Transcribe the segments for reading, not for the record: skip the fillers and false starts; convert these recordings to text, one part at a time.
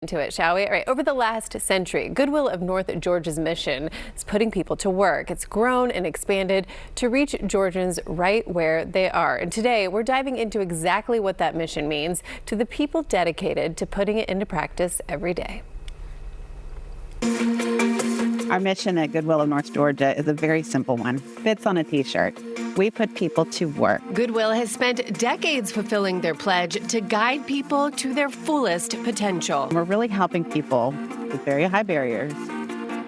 Into it, shall we? All right. Over the last century, Goodwill of North Georgia's mission is putting people to work. It's grown and expanded to reach Georgians right where they are. And today, we're diving into exactly what that mission means to the people dedicated to putting it into practice every day. Our mission at Goodwill of North Georgia is a very simple one. Fits on a t-shirt. We put people to work. Goodwill has spent decades fulfilling their pledge to guide people to their fullest potential. We're really helping people with very high barriers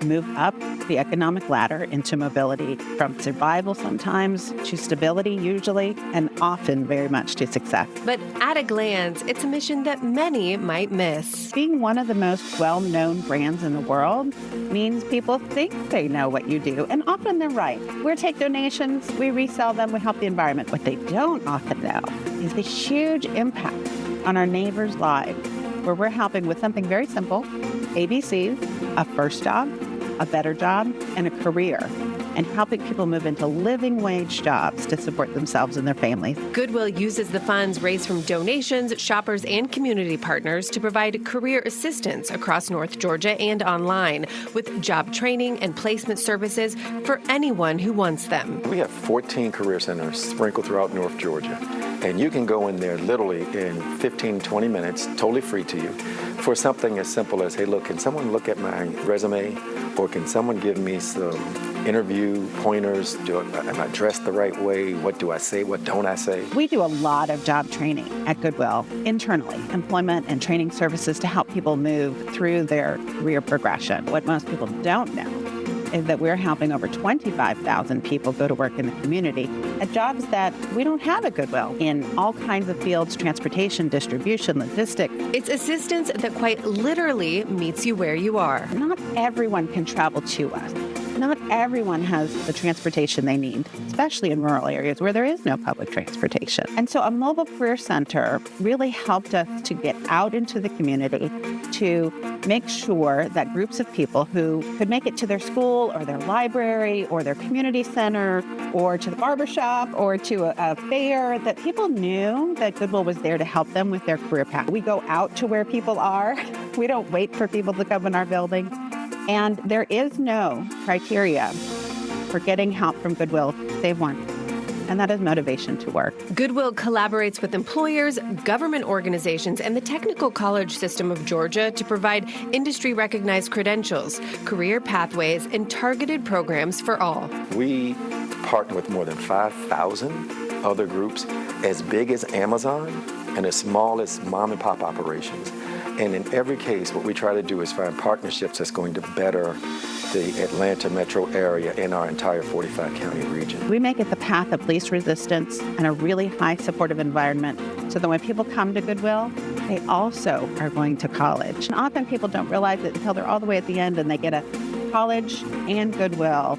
move up the economic ladder into mobility, from survival sometimes to stability usually, and often very much to success. But at a glance, it's a mission that many might miss. Being one of the most well-known brands in the world means people think they know what you do, and often they're right. We take donations, we resell them, we help the environment. What they don't often know is the huge impact on our neighbors' lives, where we're helping with something very simple, ABCs, a first job, a better job, and a career, and helping people move into living wage jobs to support themselves and their families. Goodwill uses the funds raised from donations, shoppers, and community partners to provide career assistance across North Georgia and online, with job training and placement services for anyone who wants them. We have 14 career centers sprinkled throughout North Georgia, and you can go in there literally in 15, 20 minutes, totally free to you, for something as simple as, hey, look, can someone look at my resume? Or can someone give me some interview pointers? Am I dressed the right way? What do I say? What don't I say? We do a lot of job training at Goodwill internally, employment and training services to help people move through their career progression. What most people don't know is that we're helping over 25,000 people go to work in the community at jobs that we don't have at Goodwill, in all kinds of fields: transportation, distribution, logistics. It's assistance that quite literally meets you where you are. Not everyone can travel to us. Not everyone has the transportation they need, especially in rural areas where there is no public transportation. And so a mobile career center really helped us to get out into the community to make sure that groups of people who could make it to their school or their library or their community center or to the barbershop or to a fair, that people knew that Goodwill was there to help them with their career path. We go out to where people are. We don't wait for people to come in our buildings. And there is no criteria for getting help from Goodwill if they want, and that is motivation to work. Goodwill collaborates with employers, government organizations, and the technical college system of Georgia to provide industry-recognized credentials, career pathways, and targeted programs for all. We partner with more than 5,000 other groups, as big as Amazon and as small as mom and pop operations. And in every case, what we try to do is find partnerships that's going to better the Atlanta metro area and our entire 45-county region. We make it the path of least resistance and a really high supportive environment, so that when people come to Goodwill, they also are going to college. And often people don't realize it until they're all the way at the end and they get a college and Goodwill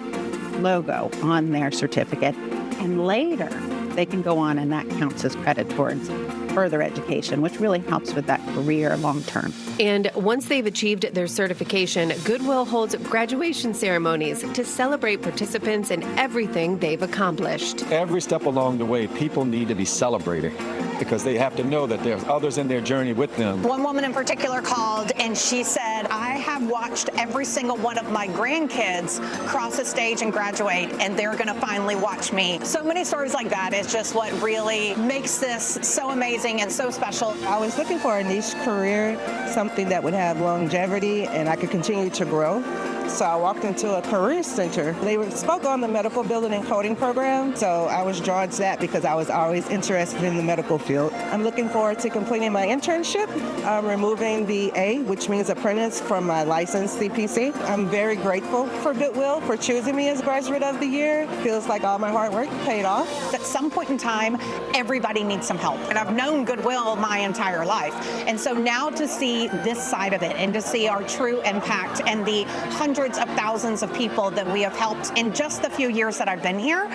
logo on their certificate. And later, they can go on, and that counts as credit towards further education, which really helps with that career long term. And once they've achieved their certification, Goodwill holds graduation ceremonies to celebrate participants and everything they've accomplished. Every step along the way, people need to be celebrated, because they have to know that there's others in their journey with them. One woman in particular called and she said, I have watched every single one of my grandkids cross a stage and graduate, and they're going to finally watch me. So many stories like that is just what really makes this so amazing and so special. I was looking for a niche career, something that would have longevity and I could continue to grow. So I walked into a career center. They spoke on the medical building and coding program, so I was drawn to that because I was always interested in the medical field. I'm looking forward to completing my internship. I'm removing the A, which means apprentice, from my licensed CPC. I'm very grateful for Goodwill for choosing me as Graduate of the Year. Feels like all my hard work paid off. At some point in time, everybody needs some help. And I've known Goodwill my entire life. And so now to see this side of it and to see our true impact and the hundreds of thousands of people that we have helped in just the few years that I've been here,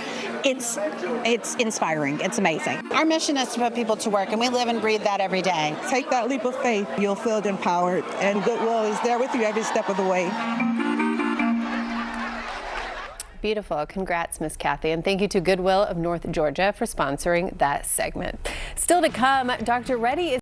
it's inspiring. It's amazing. Our mission is to put people to work, and we live and breathe that every day. Take that leap of faith. You'll feel empowered, and Goodwill is there with you every step of the way. Beautiful. Congrats, Miss Kathy. And thank you to Goodwill of North Georgia for sponsoring that segment. Still to come, Dr. Reddy is